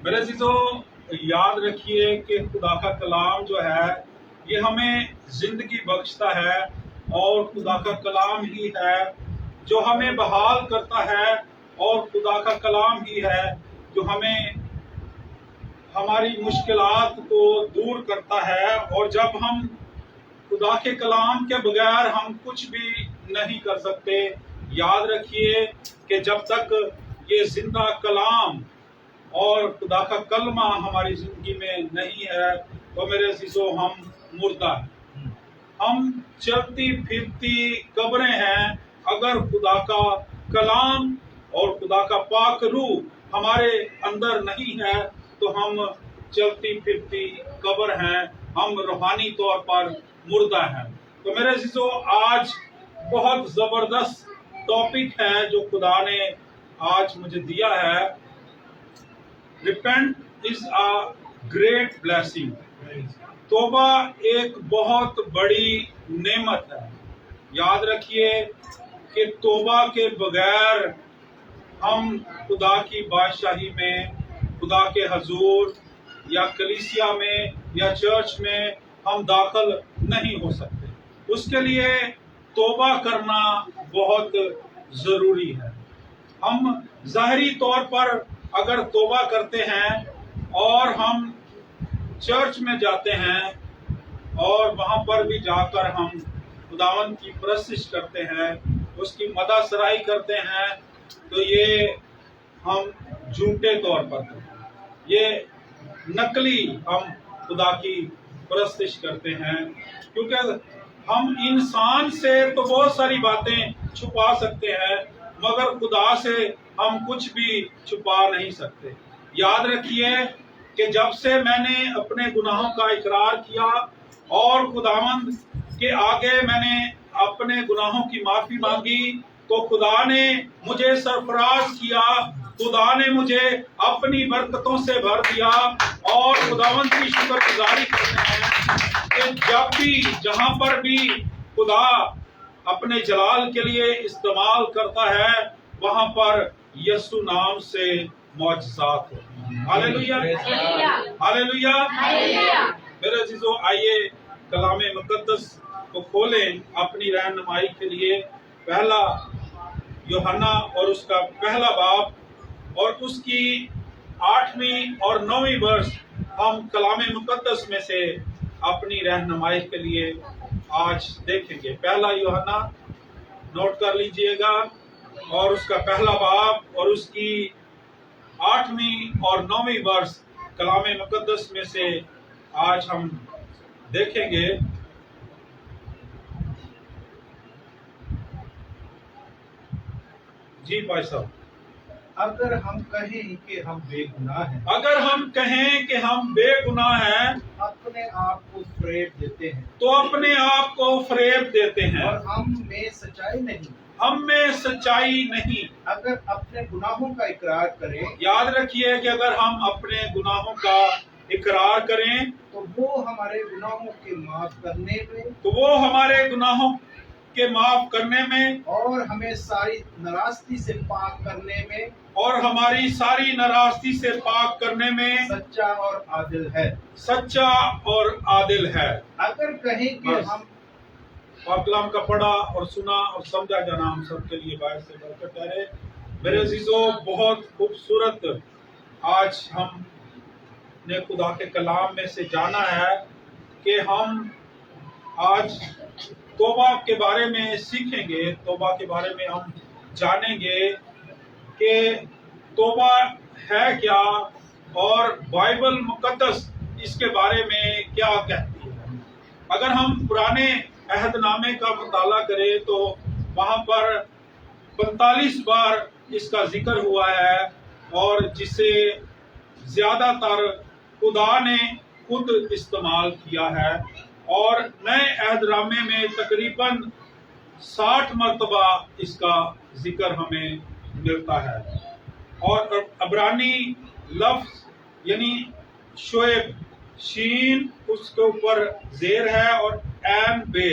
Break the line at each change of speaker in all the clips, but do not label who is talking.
मेरे अज़ीज़ों, याद रखिए कि खुदा का कलाम जो है ये हमें ज़िंदगी बख्शता है, और खुदा का कलाम ही है जो हमें बहाल करता है, और खुदा का कलाम ही है जो हमें हमारी मुश्किलात को दूर करता है। और जब हम खुदा के कलाम के बगैर हम कुछ भी नहीं कर सकते। याद रखिए कि जब तक ये जिंदा कलाम और खुदा का कलमा हमारी जिंदगी में नहीं है तो मेरे अज़ीज़ों हम मुर्दा हैं, हम चलती फिरती कब्रें हैं। अगर खुदा का कलाम और खुदा का पाक रूह हमारे अंदर नहीं है तो हम चलती फिरती कब्र हैं, हम रूहानी तौर पर मुर्दा हैं। तो मेरे अज़ीज़ों, आज बहुत ज़बरदस्त टॉपिक है जो खुदा ने आज मुझे दिया है। Repent is a great blessing. तौबा एक बहुत बड़ी नेमत है। याद रखिए कि तौबा के बगैर हम खुदा की बादशाही में, खुदा के हजूर या कलीसिया में या चर्च में हम दाखिल नहीं हो सकते। उसके लिए तौबा करना बहुत ज़रूरी है। हम ज़ाहरी तौर पर अगर तौबा करते हैं और हम चर्च में जाते हैं और वहाँ पर भी जाकर हम खुदावंद की परस्तिश करते हैं, उसकी मदद सराई करते हैं, तो ये हम झूठे तौर पर करते हैं, ये नकली हम खुदा की परस्तिश करते हैं। क्योंकि हम इंसान से तो बहुत सारी बातें छुपा सकते हैं मगर खुदा से हम कुछ भी छुपा नहीं सकते। याद रखिए कि जब से मैंने अपने गुनाहों का इकरार किया और खुदावंद के आगे मैंने अपने गुनाहों की माफी मांगी तो खुदा ने मुझे सरफराज किया, खुदा ने मुझे अपनी बरकतों से भर दिया। और खुदावंद की शुक्रगुजारी करते हैं कि जब भी जहां पर भी खुदा अपने जलाल के लिए इस्तेमाल करता है वहां पर यीशु नाम से मौजज़ात होती हैं। Hallelujah, hallelujah. मेरे अज़ीज़ों, आइए कलामे मुक़द्दस को खोलें अपनी रहनुमाई के लिए। पहला यूहन्ना और उसका पहला बाब और उसकी 8वीं और 9वीं वर्ष हम कलामे मुक़द्दस में से अपनी रहनुमाई के लिए आज देखेंगे। पहला यूहन्ना नोट कर लीजिएगा, और उसका पहला बाब और उसकी 8वीं और 9वीं वर्ष कलामे मुक़द्दस में से आज हम देखेंगे। जी भाई साहब।
अगर हम कहें कि हम बेगुनाह हैं,
अगर हम कहें कि हम बेगुनाह हैं
अपने आप को फरेब देते हैं,
तो अपने आप को फरेब देते हैं
और हम में सच्चाई नहीं।
हम में सच्चाई नहीं।
अगर अपने गुनाहों का इकरार करें,
याद रखिए कि अगर हम अपने गुनाहों का इकरार करें
तो वो हमारे गुनाहों के माफ करने में,
तो वो हमारे गुनाहों के माफ करने में
और हमें सारी नाराजगी से पाक करने में,
और हमारी सारी नाराजगी से पाक करने में
सच्चा और आदिल है।
सच्चा और आदिल है।
अगर कहें कि
बस।
हम
पाक कलाम का पढ़ा और सुना और समझा जाना हम सबके लिए बायस से बरकत ठहरे। मेरे अज़ीज़ों, बहुत खूबसूरत आज हम ने खुदा के कलाम में से जाना है कि हम आज तौबा के बारे में सीखेंगे, तौबा के बारे में हम जानेंगे कि तौबा है क्या और बाइबल मुक़द्दस इसके बारे में क्या कहती है। अगर हम पुराने अहदनामे का मुताला करें तो वहाँ पर 45 बार इसका जिक्र हुआ है, और जिसे ज़्यादातर खुदा ने खुद इस्तेमाल किया है। और नए अहदनामे में तकरीबन 60 मरतबा इसका जिक्र हमें मिलता है। और अब्रानी लफ्ज़ यानी शोएब, शीन उसके ऊपर जेर है और एन बे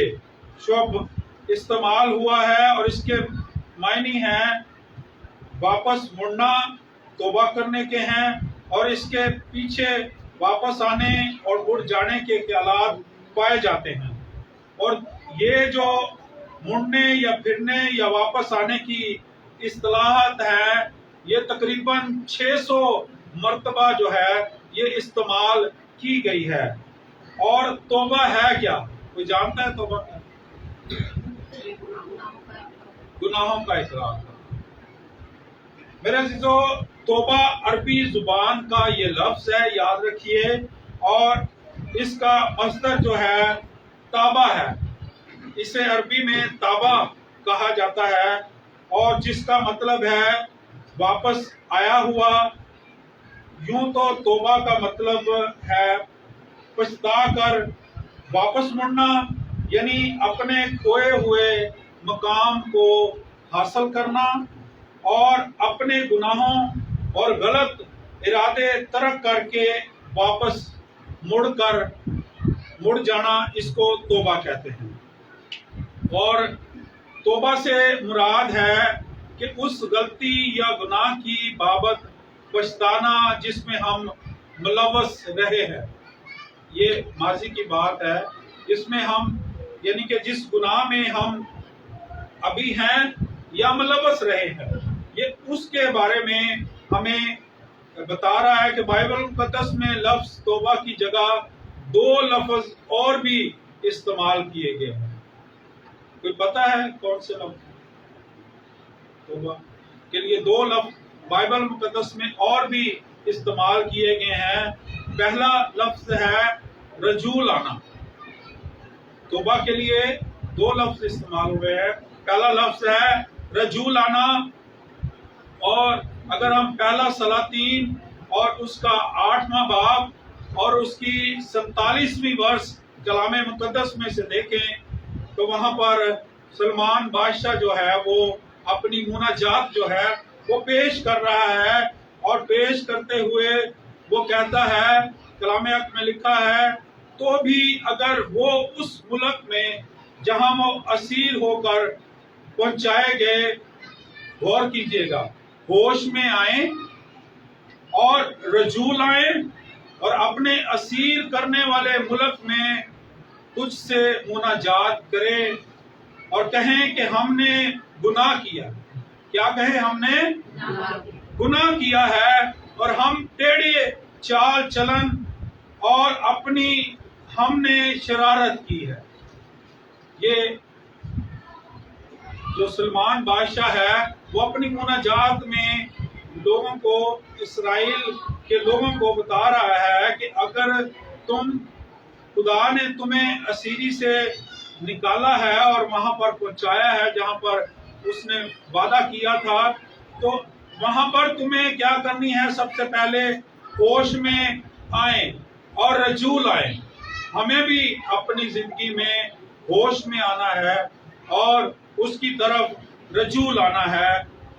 शब्द इस्तेमाल हुआ है, और इसके मायने हैं वापस मुड़ना, तौबा करने के हैं, اور اس کے پیچھے واپس آنے اور مڑ جانے کے خیالات پائے جاتے ہیں۔ اور یہ جو مڑنے یا پھرنے یا واپس آنے کی اصطلاحات ہے، یہ تقریباً 600 مرتبہ جو ہے یہ استعمال کی گئی ہے۔ اور توبہ ہے کیا؟ کوئی جانتا ہے توبہ کیا؟ گناہوں کا اقرار۔ میرے عزیزو، توبہ عربی زبان کا یہ لفظ ہے، یاد رکھیے، اور اس کا مصدر جو ہے تابہ ہے۔ اسے عربی میں تابہ کہا جاتا ہے، اور جس کا مطلب ہے واپس آیا ہوا۔ یوں تو توبہ کا مطلب ہے پچھتا کر واپس مڑنا، یعنی اپنے کھوئے ہوئے مقام کو حاصل کرنا اور اپنے گناہوں اور غلط ارادے ترک کر کے واپس مڑ جانا، اس کو توبہ کہتے ہیں۔ اور توبہ سے مراد ہے کہ اس غلطی یا گناہ کی بابت پچھتانا جس میں ہم ملوث رہے ہیں۔ یہ ماضی کی بات ہے، جس میں ہم، یعنی کہ جس گناہ میں ہم ابھی ہیں یا ملوث رہے ہیں، یہ اس کے بارے میں ہمیں بتا رہا ہے کہ بائبل مقدس میں لفظ توبہ کی جگہ 2 لفظ اور بھی استعمال کیے گئے ہیں۔ کوئی پتہ ہے کون سے لفظ؟ توبہ کے لیے 2 لفظ بائبل مقدس میں اور بھی استعمال کیے گئے ہیں۔ پہلا لفظ ہے رجوع لانا۔ توبہ کے لیے 2 لفظ استعمال ہوئے ہیں۔ پہلا لفظ ہے رجوع لانا، اور اگر ہم پہلا سلاطین اور اس کا 8واں باب اور اس کی 47ویں ورس کلام مقدس میں سے دیکھیں تو وہاں پر سلمان بادشاہ جو ہے وہ اپنی مناجات جو ہے وہ پیش کر رہا ہے، اور پیش کرتے ہوئے وہ کہتا ہے، کلام حق میں لکھا ہے، تو بھی اگر وہ اس ملک میں جہاں وہ اسیر ہو کر پہنچائے گئے، غور کیجئے گا، ہوش میں آئیں اور رجوع لائیں اور اپنے اسیر کرنے والے ملک میں تجھ سے مناجات کریں اور کہیں کہ ہم نے گناہ کیا۔ کیا کہیں؟ ہم نے گناہ کیا ہے، اور ہم ٹیڑھے چال چلن اور ہم نے شرارت کی ہے۔ یہ جو سلمان بادشاہ ہے وہ اپنی مناجات میں لوگوں کو، اسرائیل کے لوگوں کو بتا رہا ہے کہ اگر خدا نے تمہیں اسیری سے نکالا ہے اور وہاں پر پہنچایا ہے جہاں پر اس نے وعدہ کیا تھا، تو وہاں پر تمہیں کیا کرنی ہے؟ سب سے پہلے ہوش میں آئیں اور رجوع لائیں۔ ہمیں بھی اپنی زندگی میں ہوش میں آنا ہے اور اس کی طرف رجوع لانا ہے،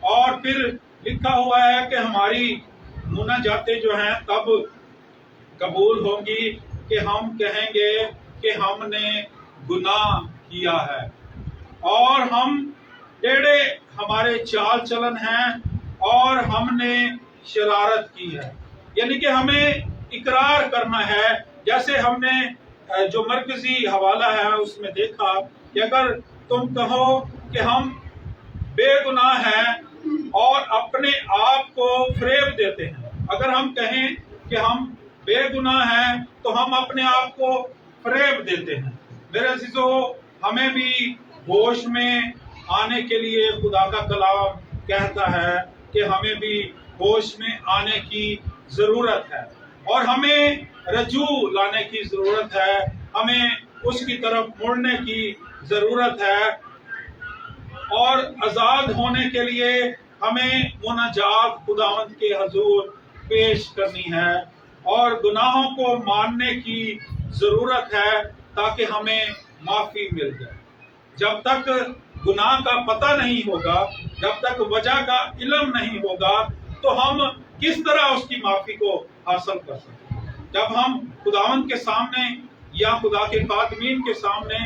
اور پھر لکھا ہوا ہے کہ ہماری مناجاتیں جو ہیں تب قبول ہوں گی کہ ہم کہیں گے کہ ہم نے گناہ کیا ہے اور ہم ٹیڑھے ہمارے چال چلن ہیں اور ہم نے شرارت کی ہے۔ یعنی کہ ہمیں اقرار کرنا ہے، جیسے ہم نے جو مرکزی حوالہ ہے اس میں دیکھا کہ اگر تم کہو کہ ہم بے گناہ ہیں اور اپنے آپ کو فریب دیتے ہیں، اگر ہم کہیں کہ ہم بے گناہ ہیں تو ہم اپنے آپ کو فریب دیتے ہیں۔ میرے عزیزو، ہمیں بھی ہوش میں آنے کے لیے خدا کا کلام کہتا ہے کہ ہمیں بھی ہوش میں آنے کی ضرورت ہے، اور ہمیں رجوع لانے کی ضرورت ہے، ہمیں اس کی طرف مڑنے کی ضرورت ہے، اور آزاد ہونے کے لیے ہمیں مناجات خداوند کے حضور پیش کرنی ہے اور گناہوں کو ماننے کی ضرورت ہے تاکہ ہمیں معافی مل جائے۔ جب تک گناہ کا پتہ نہیں ہوگا، جب تک وجہ کا علم نہیں ہوگا، تو ہم کس طرح اس کی معافی کو حاصل کر سکتے ہیں؟ جب ہم خداوند کے سامنے یا خدا کے خادمین کے سامنے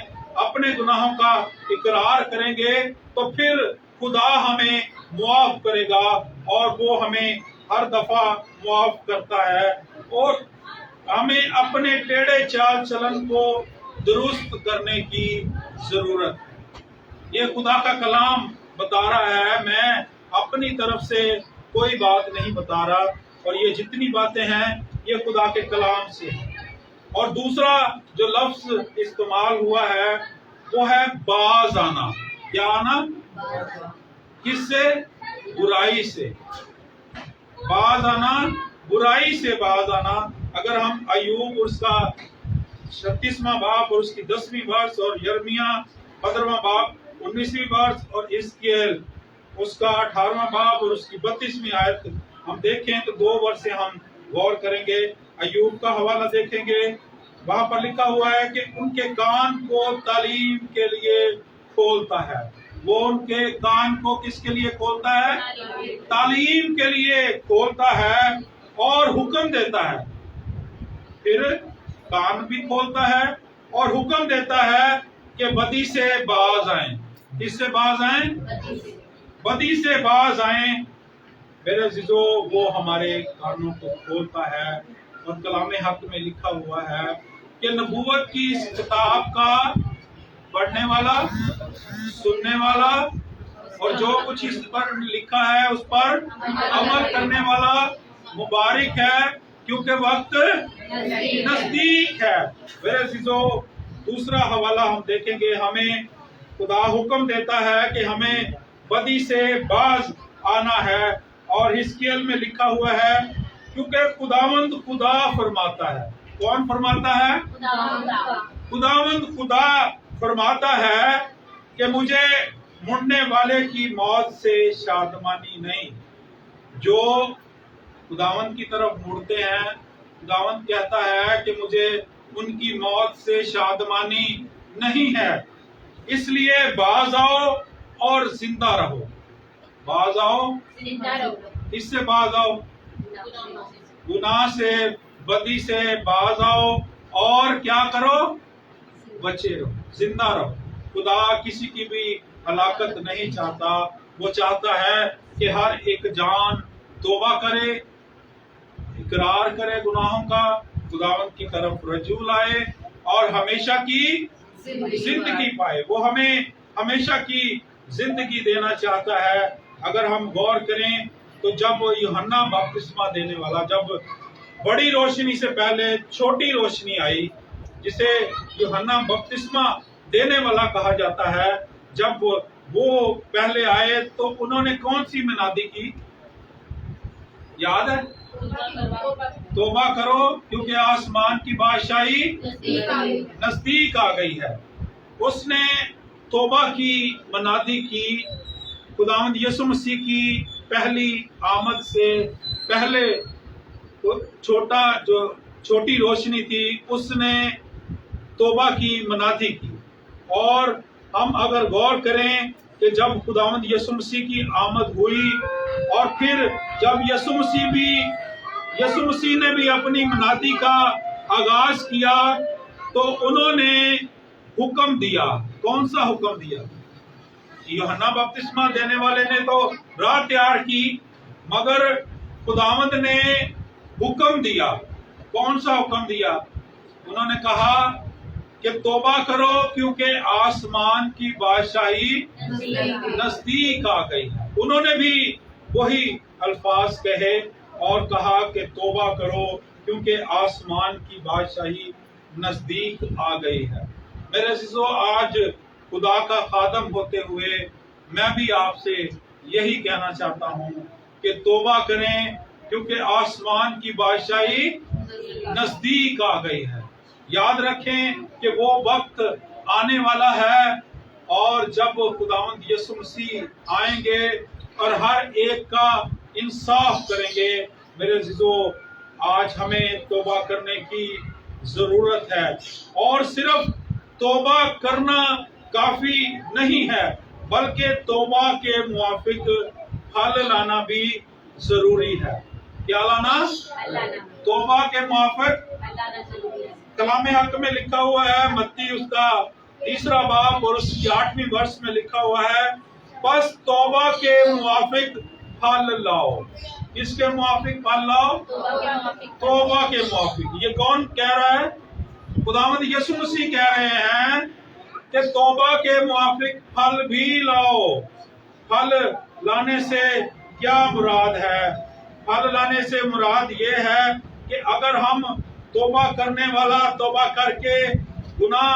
اپنے گناہوں کا اقرار کریں گے تو پھر خدا ہمیں معاف کرے گا اور وہ ہمیں ہر دفعہ معاف کرتا ہے اور ہمیں اپنے ٹیڑھے چال چلن کو درست کرنے کی ضرورت ہے۔ یہ خدا کا کلام بتا رہا ہے، میں اپنی طرف سے کوئی بات نہیں بتا رہا، اور یہ جتنی باتیں ہیں یہ خدا کے کلام سے ہیں۔ اور دوسرا جو لفظ استعمال ہوا ہے وہ ہے باز آنا۔ کیا آنا؟ کس سے؟ برائی سے۔ باز آنا، برائی سے باز آنا۔ اگر ہم ایوب اس کا 36واں باب اور اس کی 10ویں برس، اور یرمیہ 15واں باب 19ویں برس، اور حزقییل اس کا 18واں باب اور اس کی 32ویں آیت ہم دیکھیں تو 2 ورسیں ہم غور کریں گے۔ ایوب کا حوالہ دیکھیں گے، وہاں پر لکھا ہوا ہے کہ ان کے کان کو تعلیم کے لیے کھولتا ہے۔ وہ ان کے کان کو کس کے لیے کھولتا ہے؟ تعلیم کے لیے کھولتا ہے اور حکم دیتا ہے۔ پھر کان بھی کھولتا ہے اور حکم دیتا ہے کہ بدی سے باز آئیں۔ کس سے باز آئیں؟ بدی سے باز آئیں۔ میرے عزیزو، وہ ہمارے کانوں کو کھولتا ہے، اور کلام حق میں لکھا ہوا ہے کہ نبوت کی اس کتاب کا پڑھنے والا، سننے والا، اور جو کچھ اس پر لکھا ہے اس پر عمل کرنے والا مبارک ہے، کیونکہ وقت نزدیک ہے۔ میرے عزیزو، دوسرا حوالہ ہم دیکھیں گے، ہمیں خدا حکم دیتا ہے کہ ہمیں بدی سے باز آنا ہے، اور حزقییل میں لکھا ہوا ہے کیونکہ خداوند خدا فرماتا ہے۔ کون فرماتا ہے؟ خداوند خدا فرماتا ہے کہ مجھے مڑنے والے کی موت سے شادمانی نہیں۔ جو خداوند کی طرف مڑتے ہیں، خداوند کہتا ہے کہ مجھے ان کی موت سے شادمانی نہیں ہے، اس لیے باز آؤ اور زندہ رہو۔ باز آؤ، اس سے باز آؤ، گناہ سے، بدی سے باز آؤ، اور کیا کرو؟ بچے رہو، زندہ رہو۔ خدا کسی کی بھی ہلاکت نہیں چاہتا، وہ چاہتا ہے کہ ہر ایک جان توبہ کرے، اقرار کرے گناہوں کا، خداوند کی طرف رجوع لائے اور ہمیشہ کی زندگی پائے۔ وہ ہمیں ہمیشہ کی زندگی دینا چاہتا ہے۔ اگر ہم غور کریں تو جب یوحنا بپتسمہ دینے والا، جب بڑی روشنی سے پہلے چھوٹی روشنی آئی، جسے یوحنا بپتسمہ دینے والا کہا جاتا ہے، جب وہ پہلے آئے تو انہوں نے کون سی منادی کی؟ یاد ہے؟ توبہ کرو کیونکہ آسمان کی بادشاہی نزدیک آ گئی ہے۔ اس نے توبہ کی منادی کی، خداوند یسوع مسیح کی پہلی آمد سے پہلے جو چھوٹی روشنی تھی، اس نے توبہ کی منادی کی۔ اور ہم اگر غور کریں کہ جب خداوند یسوع مسیح کی آمد ہوئی، اور پھر جب یسوع مسیح نے بھی اپنی منادی کا آغاز کیا، تو انہوں نے حکم دیا۔ کون سا حکم دیا؟ یوحنا بپتسمہ دینے والے نے تو راہ تیار کی، مگر خداوند نے حکم دیا۔ کون سا حکم دیا؟ انہوں نے کہا کہ توبہ کرو کیونکہ آسمان کی بادشاہی نزدیک آ گئی ہے۔ انہوں نے بھی وہی الفاظ کہے اور کہا کہ توبہ کرو کیونکہ آسمان کی بادشاہی نزدیک آ گئی ہے۔ میرے عزیزو، آج خدا کا خادم ہوتے ہوئے میں بھی آپ سے یہی کہنا چاہتا ہوں کہ توبہ کریں کیونکہ آسمان کی بادشاہی نزدیک آ گئی ہے۔ یاد رکھیں کہ وہ وقت آنے والا ہے، اور جب خداوند یسوع مسیح آئیں گے اور ہر ایک کا انصاف کریں گے۔ میرے عزیزو، آج ہمیں توبہ کرنے کی ضرورت ہے، اور صرف توبہ کرنا کافی نہیں ہے، بلکہ توبہ کے موافق پھل لانا بھی ضروری ہے۔ کیا لانا؟ توبہ کے موافق کلام حق میں لکھا ہوا ہے، متی اس کا 3 باب اور اس کی 8ویں برس میں لکھا ہوا ہے، بس توبہ کے موافق फल लाओ। किसके मुआफिक फल लाओ? तौबा के मुआफिक। ये कौन कह रहा है? खुदावंद यीशु मसीह कह रहे हैं कि तौबा के मुआफिक फल भी लाओ। फल लाने से क्या मुराद है? फल लाने से मुराद ये है कि अगर हम तौबा करने वाला तौबा करके गुनाह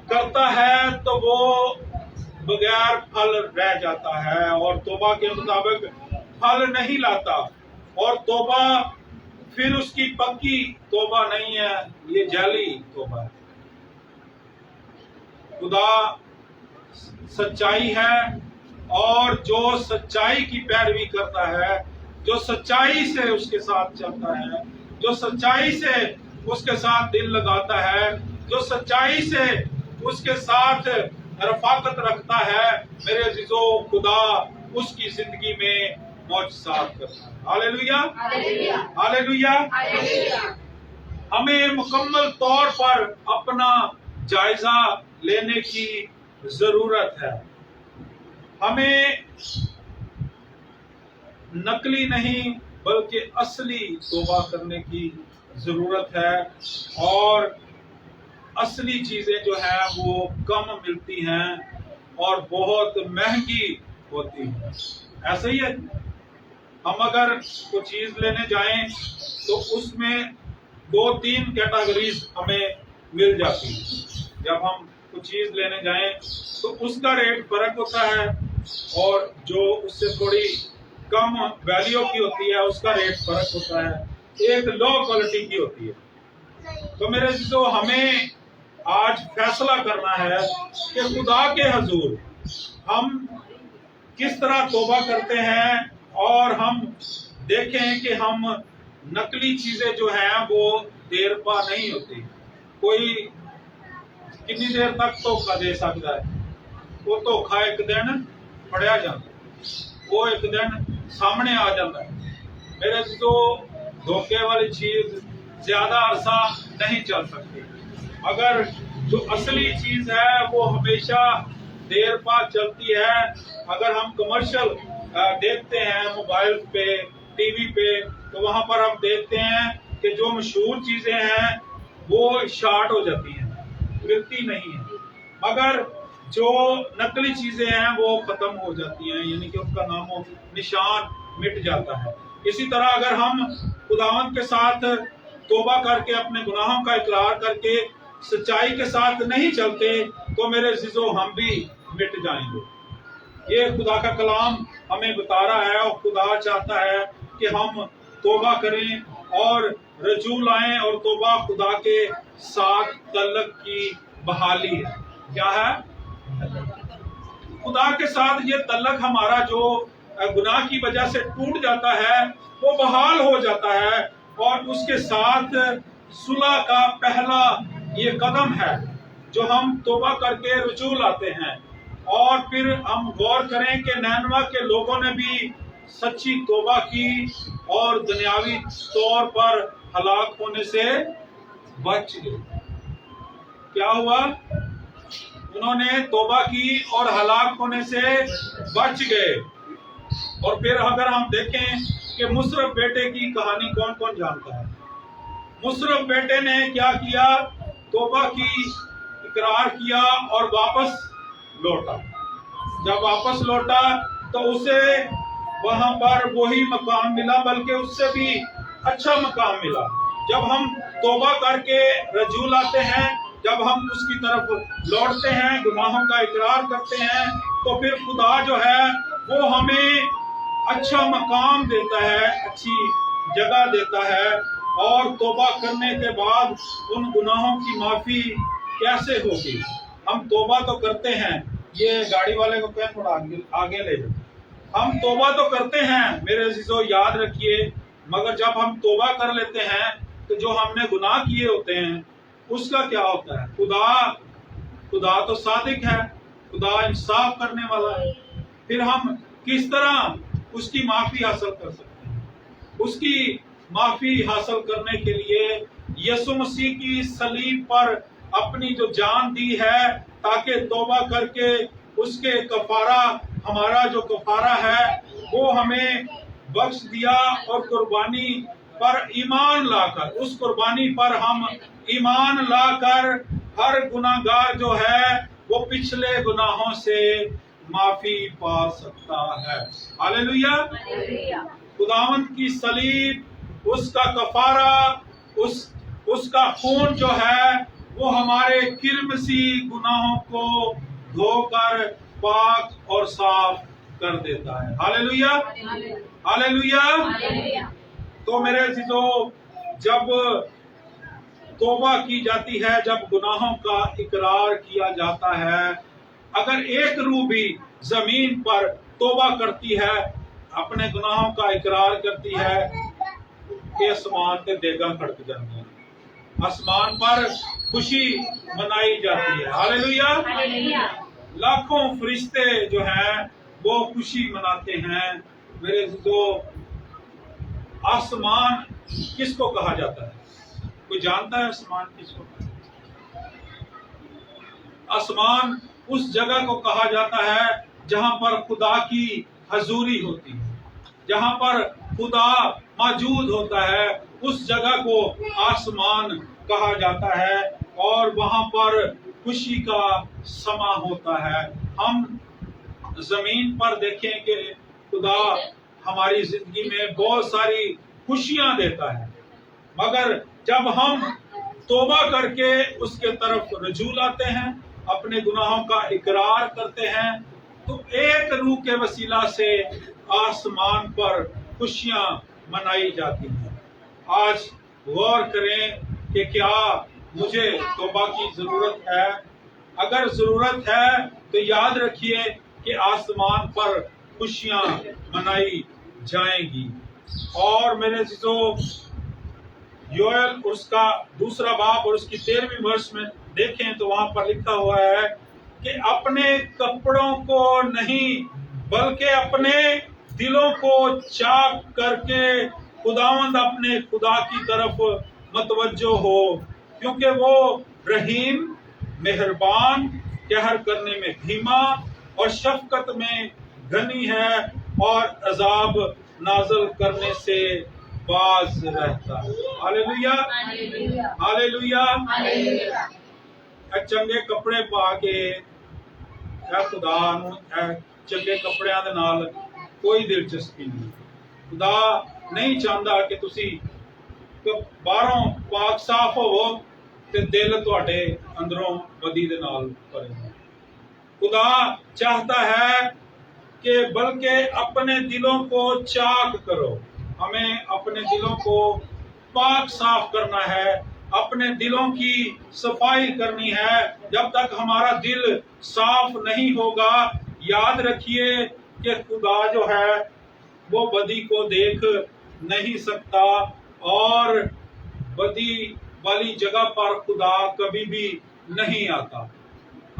करता है तो वो बगैर फल रह जाता है और तौबा के मुताबिक फल नहीं लाता, और तौबा फिर उसकी पक्की तौबा नहीं है, ये जाली तौबा है। खुदा सच्चाई है, और जो सच्चाई की पैरवी करता है, जो सच्चाई से उसके साथ चलता है, जो सच्चाई से उसके साथ दिल लगाता है, जो सच्चाई से उसके साथ रफाकत रखता है, मेरे अजीजों, खुदा उसकी जिंदगी में मौजज़ात करता है। Hallelujah, hallelujah. हमें मुकम्मल तौर पर अपना जायजा लेने की जरूरत है। हमें नकली नहीं बल्कि असली तौबा करने की जरूरत है, और असली चीजें जो है वो कम मिलती हैं और बहुत महंगी होती हैं। ऐसा ही है, हम अगर कोई चीज लेने जाएं तो उसमें 2-3 कैटेगरीज हमें मिल जाती है। जब हम कुछ चीज लेने जाएं तो उसका रेट फर्क होता है, और जो उससे थोड़ी कम वैल्यू की होती है उसका रेट फर्क होता है, एक लो क्वालिटी की होती है। तो मेरे जो हमें आज फैसला करना है कि खुदा के हजूर हम किस तरह तौबा करते हैं, और हम देखें कि हम नकली चीजें जो हैं वो देर पा नहीं होती। कोई कितनी देर तक धोखा दे सकता है? वो धोखा एक दिन फड़िया जाता है, वो एक दिन सामने आ जाता है। मेरे जो धोखे वाली चीज ज्यादा अरसा नहीं चल सकती, अगर जो असली चीज है वो हमेशा देर पा चलती है। अगर हम कमर्शियल देखते हैं मोबाइल पे, टीवी पे, तो वहां पर हम देखते हैं कि जो मशहूर चीजें हैं वो शॉर्ट हो जाती हैं, मिलती नहीं है, मगर जो नकली चीजें हैं वो खत्म हो जाती हैं, यानी कि उनका नामो निशान मिट जाता है। इसी तरह अगर हम खुदावंद के साथ तौबा करके अपने गुनाहों का इकरार करके सच्चाई के साथ नहीं चलते तो मेरे अजीजों हम भी मिट जाएंगे। ये खुदा का कलाम हमें बता रहा है, और खुदा चाहता है कि हम तौबा करें और रजू लाएं, और तौबा खुदा के साथ तल्लक की बहाली है। क्या है? खुदा के साथ ये तल्लक हमारा जो गुनाह की वजह से टूट जाता है वो बहाल हो जाता है, और उसके साथ सुलह का पहला ये कदम है जो हम तौबा करके रजू लाते हैं। और फिर हम गौर करें कि नैनवा के लोगों ने भी सच्ची तौबा की और दुनियावी तौर पर हलाक होने से बच गए। क्या हुआ? उन्होंने तौबा की और हलाक होने से बच गए। और फिर अगर हम देखें कि मुसरफ बेटे की कहानी कौन कौन जानता है? मुसरफ बेटे ने क्या किया? तौबा की, इकरार किया और वापस लौटा। जब वापस लौटा तो उसे वहां पर वही मकाम मिला, बल्कि उससे भी अच्छा मकाम मिला। जब हम तौबा करके रजू लाते हैं, जब हम उसकी तरफ लौटते हैं, गुनाहों का इकरार करते हैं, तो फिर खुदा जो है वो हमें अच्छा मकाम देता है, अच्छी जगह देता है। और तौबा करने के बाद उन गुनाहों की माफी कैसे होगी? हम तौबा तो करते हैं, ये गाड़ी वाले को क्या थोड़ा आगे ले जाओ। हम तौबा तो करते हैं मेरे अजीजों, याद रखिए, मगर जब हम तौबा कर लेते हैं तो जो हमने गुनाह किए होते हैं उसका क्या होता है? खुदा तो सादिक है, खुदा इंसाफ करने वाला है। फिर हम किस तरह उसकी माफी हासिल कर सकते हैं? उसकी माफी हासिल करने के लिए यीशु मसीह की सलीब पर अपनी जो जान दी है, ताकि तौबा करके उसके कफारा, हमारा जो कफारा है वो हमें बख्श दिया और कुर्बानी पर ईमान लाकर, उस कुर्बानी पर हम ईमान लाकर हर गुनाहगार जो है वो पिछले गुनाहों से माफी पा सकता है। हालेलुया। खुदावंद की सलीब, उसका कफारा, उसका खून जो है वो हमारे किरमसी गुनाहों को धोकर पाक और साफ कर देता है। Hallelujah, hallelujah. तो मेरे अज़ीज़ों, जब तौबा की जाती है, जब गुनाहों का इकरार किया जाता है, अगर एक रूह भी जमीन पर तौबा करती है, अपने गुनाहों का इकरार करती है, कि आसमान ते देगा खड़क जाती है, आसमान पर खुशी मनाई जाती है। हालेलुया। लाखों फरिश्ते जो हैं वो खुशी मनाते हैं। मेरे अज़ीज़ों, आसमान किसको कहा जाता है? कोई जानता है आसमान किसको कहा? आसमान उस जगह को कहा जाता है जहां पर खुदा की हजूरी होती है, जहां पर खुदा मौजूद होता है, उस जगह को आसमान कहा जाता है और वहां पर खुशी का समा होता है। हम जमीन पर देखें कि खुदा हमारी जिंदगी में बहुत सारी खुशियां देता है, मगर जब हम तौबा करके उसके तरफ रजू लाते हैं, अपने गुनाहों का इकरार करते हैं, तो एक रूह के वसीला से आसमान पर खुशियां मनाई जाती हैं। आज गौर करें कि क्या मुझे तौबा की जरूरत है? अगर जरूरत है तो याद रखिए कि आसमान पर खुशियां मनाई जाएंगी। और मेरे अज़ीज़ों, योएल उसका 2 बाब और उसकी 13वीं वर्ष में देखें तो वहां पर लिखा हुआ है कि अपने कपड़ों को नहीं बल्कि अपने दिलों को चाक करके खुदावंद अपने खुदा की तरफ मतवज्जो हो, क्योंकि वो रहीम, मेहरबान, कहर करने में धीमा और शफकत में घनी है और अजाब नाज़िल करने से बाज रहता है। Hallelujah, hallelujah. चंगे कपड़े पा के खुदा नूं चंगे कपड़िਆਂ ਦੇ ਨਾਲ कोई दिलचस्पी नहीं। खुदा नहीं चाहता कि तुसी बाहरों पाक साफ होवो ते दिल तुहाडे अंदरों बदी दे नाल भरे हो। खुदा चाहता है कि बल्कि अपने दिलों को चाक करो। हमें अपने दिलों को पाक साफ करना है, अपने दिलों की सफाई करनी है। जब तक हमारा दिल साफ नहीं होगा, याद रखिए कि खुदा जो है वो बदी को देख नहीं सकता और बदी वाली जगह पर खुदा कभी भी नहीं आता।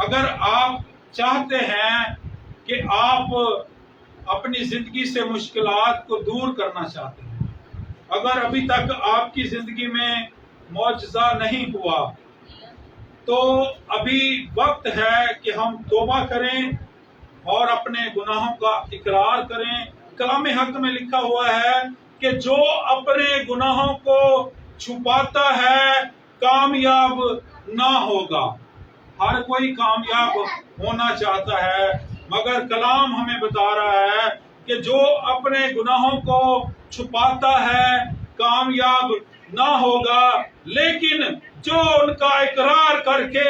अगर आप चाहते हैं कि आप अपनी जिंदगी से मुश्किलात को दूर करना चाहते हैं, अगर अभी तक आपकी जिंदगी में मौजज़ा नहीं हुआ, तो अभी वक्त है कि हम तौबा करें और अपने गुनाहों का इकरार करें। कलाम हक में लिखा हुआ है कि जो अपने गुनाहों को छुपाता है कामयाब ना होगा। हर कोई कामयाब होना चाहता है, मगर कलाम हमें बता रहा है कि जो अपने गुनाहों को छुपाता है कामयाब ना होगा, लेकिन जो उनका इकरार करके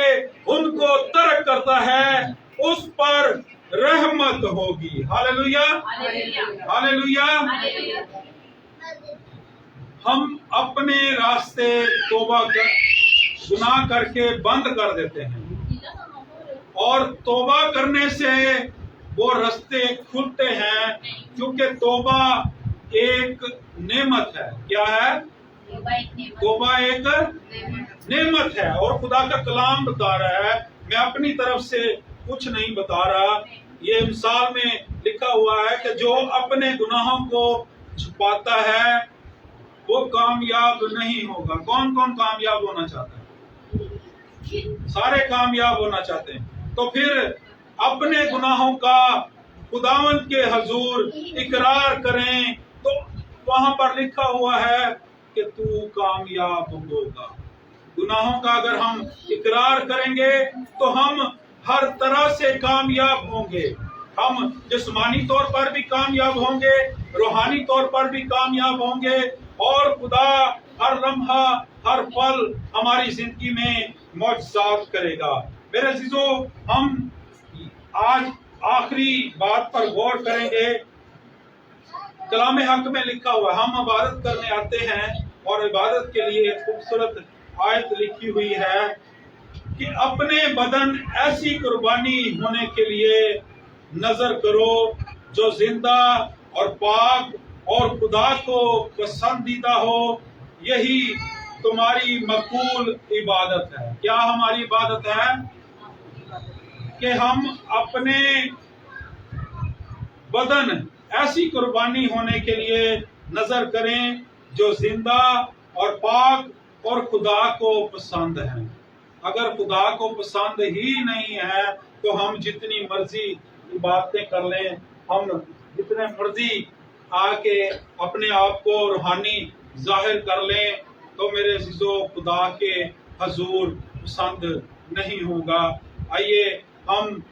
उनको तर्क करता है उस पर रहमत होगी। Hallelujah, hallelujah. हम अपने रास्ते तौबा कर गुनाह करके बंद कर देते हैं और तौबा करने से वो रास्ते खुलते हैं, क्योंकि तौबा एक नेमत है। क्या है? तौबा एक नेमत है और खुदा का कलाम बता रहा है। मैं अपनी तरफ से कुछ नहीं बता रहा, ये मिसाल में लिखा हुआ है कि जो अपने गुनाहों को छुपाता है वो कामयाब नहीं होगा। कौन कौन कामयाब होना चाहता है? सारे कामयाब होना चाहते हैं। तो फिर अपने गुनाहों का खुदावंद के हजूर इकरार करें तो वहां पर लिखा हुआ है कि तू कामयाब होगा। गुनाहों का अगर हम इकरार करेंगे तो हम हर तरह से कामयाब होंगे। हम जिस्मानी तौर पर भी कामयाब होंगे, रूहानी तौर पर भी कामयाब होंगे, और खुदा हर लम्हा हर पल हमारी जिंदगी में मौजज़ात करेगा। मेरे अजीजों, हम आज आखिरी बात पर गौर करेंगे। कलाम हक में लिखा हुआ, हम इबादत करने आते हैं और इबादत के लिए एक खूबसूरत आयत लिखी हुई है कि अपने बदन ऐसी कुर्बानी होने के लिए नजर करो जो जिंदा और पाक और खुदा को पसंदीदा हो। यही तुम्हारी मकबूल इबादत है। क्या हमारी इबादत है? कि हम अपने बदन ऐसी कुर्बानी होने के लिए नजर करें जो जिंदा और पाक और खुदा को पसंद है। अगर खुदा को पसंद ही नहीं है तो हम जितनी मर्जी इबादतें कर लें, हम जितने मर्जी आके अपने आप को रूहानी जाहिर कर लें, तो मेरे अजीजों खुदा के हजूर पसंद नहीं होगा। आइए हम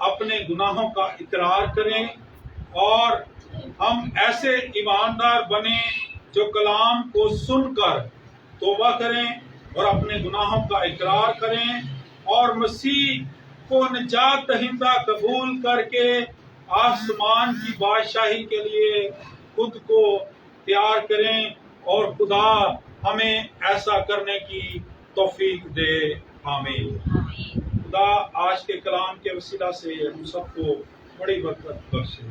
अपने गुनाहों का इकरार करें और हम ऐसे ईमानदार बने जो कलाम को सुनकर तौबा करें और अपने गुनाहों का इकरार करें और मसीह को निजात दहिंदा कबूल करके आसमान की बादशाही के लिए खुद को तैयार करें, और खुदा हमें ऐसा करने की तौफीक दे। आमीन। खुदा आज के कलाम के वसीला से हम सबको बड़ी बरकत बख्शे।